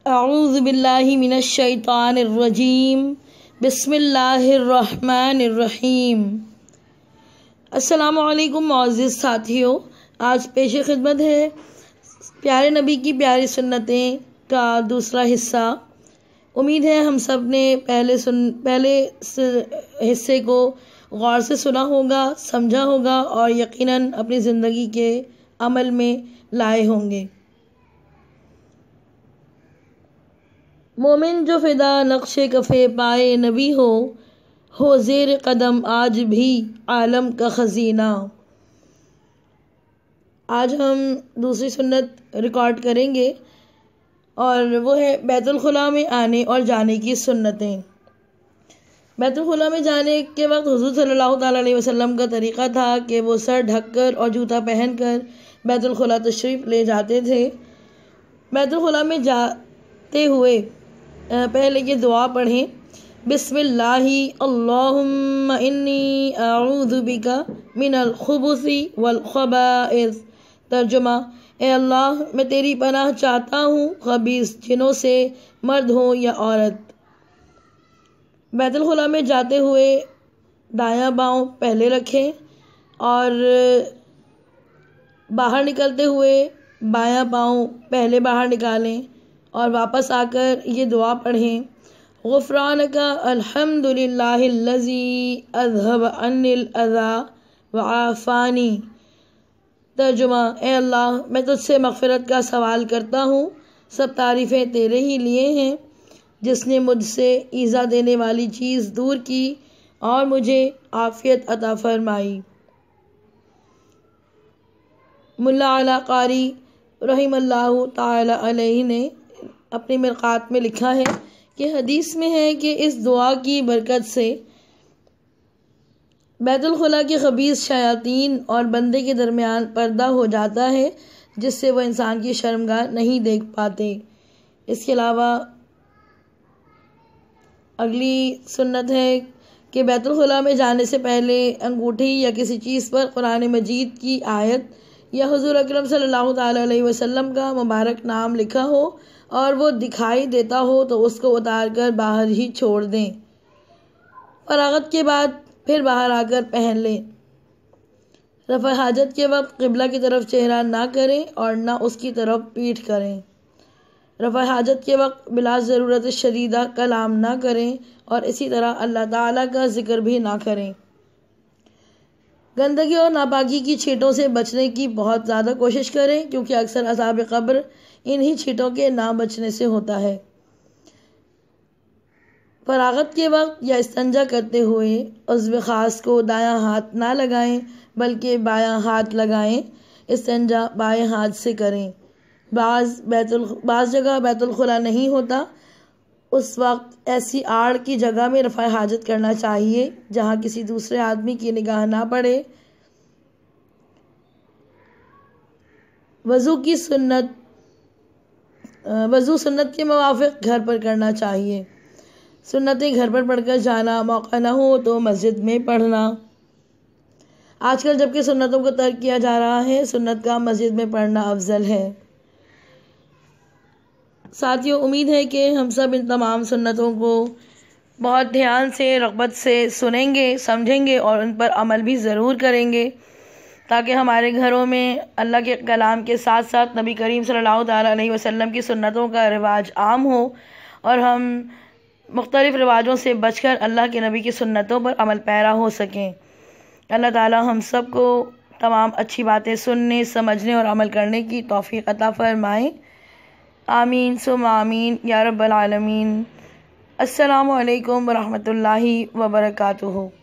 اعوذ باللہ من الشیطان الرجیم بسم اللہ الرحمن الرحیم۔ السلام علیکم معزز ساتھیوں، آج پیش خدمت ہے پیارے نبی کی پیاری سنتیں کا دوسرا حصہ۔ امید ہے ہم سب نے پہلے حصے کو غور سے سنا ہوگا، سمجھا ہوگا اور یقیناً اپنی زندگی کے عمل میں لائے ہوں گے۔ مومن جو فدا نقش کفے پائے نبی ہو زیر قدم آج بھی عالم کا خزینہ۔ آج ہم دوسری سنت ریکارڈ کریں گے اور وہ ہے بیت الخلاء میں آنے اور جانے کی سنتیں۔ بیت الخلاء میں جانے کے وقت حضور صلی اللہ تعالیٰ علیہ وسلم کا طریقہ تھا کہ وہ سر ڈھک کر اور جوتا پہن کر بیت الخلاء تشریف لے جاتے تھے۔ بیت الخلاء میں جاتے ہوئے پہلے یہ دعا پڑھیں: بسم اللہ اللہم انی اعوذ بک من الخبث والخبائث۔ ترجمہ: اے اللہ، میں تیری پناہ چاہتا ہوں خبیث جنوں سے، مرد ہوں یا عورت۔ بیت الخلاء میں جاتے ہوئے دایاں پاؤں پہلے رکھیں اور باہر نکلتے ہوئے بایاں پاؤں پہلے باہر نکالیں اور واپس آ کر یہ دعا پڑھیں: غفرانک الحمد للہ الذی اذھب عنی الاذی وعافانی۔ ترجمہ: اے اللہ، میں تجھ سے مغفرت کا سوال کرتا ہوں، سب تعریفیں تیرے ہی لیے ہیں جس نے مجھ سے ایذا دینے والی چیز دور کی اور مجھے عافیت عطا فرمائی۔ ملا علی قاری رحم اللہ تعالی علیہ نے اپنی مرقات میں لکھا ہے کہ حدیث میں ہے کہ اس دعا کی برکت سے بیت الخلاء کے خبیث شیاطین اور بندے کے درمیان پردہ ہو جاتا ہے، جس سے وہ انسان کی شرمگاہ نہیں دیکھ پاتے۔ اس کے علاوہ اگلی سنت ہے کہ بیت الخلاء میں جانے سے پہلے انگوٹھی یا کسی چیز پر قرآن مجید کی آیت یا حضور اکرم صلی اللہ تعالیٰ علیہ وسلم کا مبارک نام لکھا ہو اور وہ دکھائی دیتا ہو تو اس کو اتار کر باہر ہی چھوڑ دیں۔ فراغت کے بعد پھر باہر آ کر پہن لیں۔ رفع حاجت کے وقت قبلہ کی طرف چہرہ نہ کریں اور نہ اس کی طرف پیٹھ کریں۔ رفع حاجت کے وقت بلا ضرورت شدیدہ کلام نہ کریں اور اسی طرح اللہ تعالیٰ کا ذکر بھی نہ کریں۔ گندگی اور ناپاکی کی چھینٹوں سے بچنے کی بہت زیادہ کوشش کریں، کیونکہ اکثر عذاب قبر انہی چھینٹوں کے نہ بچنے سے ہوتا ہے۔ فراغت کے وقت یا استنجا کرتے ہوئے عضو خاص کو دایاں ہاتھ نہ لگائیں بلکہ بایاں ہاتھ لگائیں۔ استنجا بائیں ہاتھ سے کریں۔ بعض جگہ بیت الخلاء نہیں ہوتا، اس وقت ایسی آڑ کی جگہ میں رفع حاجت کرنا چاہیے جہاں کسی دوسرے آدمی کی نگاہ نہ پڑے۔ وضو سنت کے موافق گھر پر کرنا چاہیے۔ سنتیں گھر پر پڑھ کر جانا، موقع نہ ہو تو مسجد میں پڑھنا۔ آج کل جبکہ سنتوں کو ترک کیا جا رہا ہے، سنت کا مسجد میں پڑھنا افضل ہے۔ ساتھیوں، امید ہے کہ ہم سب ان تمام سنتوں کو بہت دھیان سے، رغبت سے سنیں گے، سمجھیں گے اور ان پر عمل بھی ضرور کریں گے، تاکہ ہمارے گھروں میں اللہ کے کلام کے ساتھ ساتھ نبی کریم صلی اللہ تعالیٰ علیہ وسلم کی سنتوں کا رواج عام ہو اور ہم مختلف رواجوں سے بچ کر اللہ کے نبی کی سنتوں پر عمل پیرا ہو سکیں۔ اللہ تعالیٰ ہم سب کو تمام اچھی باتیں سننے، سمجھنے اور عمل کرنے کی توفیق عطا فرمائے۔ آمین ثم آمین یا رب العالمین۔ السلام علیکم ورحمۃ اللہ وبرکاتہ۔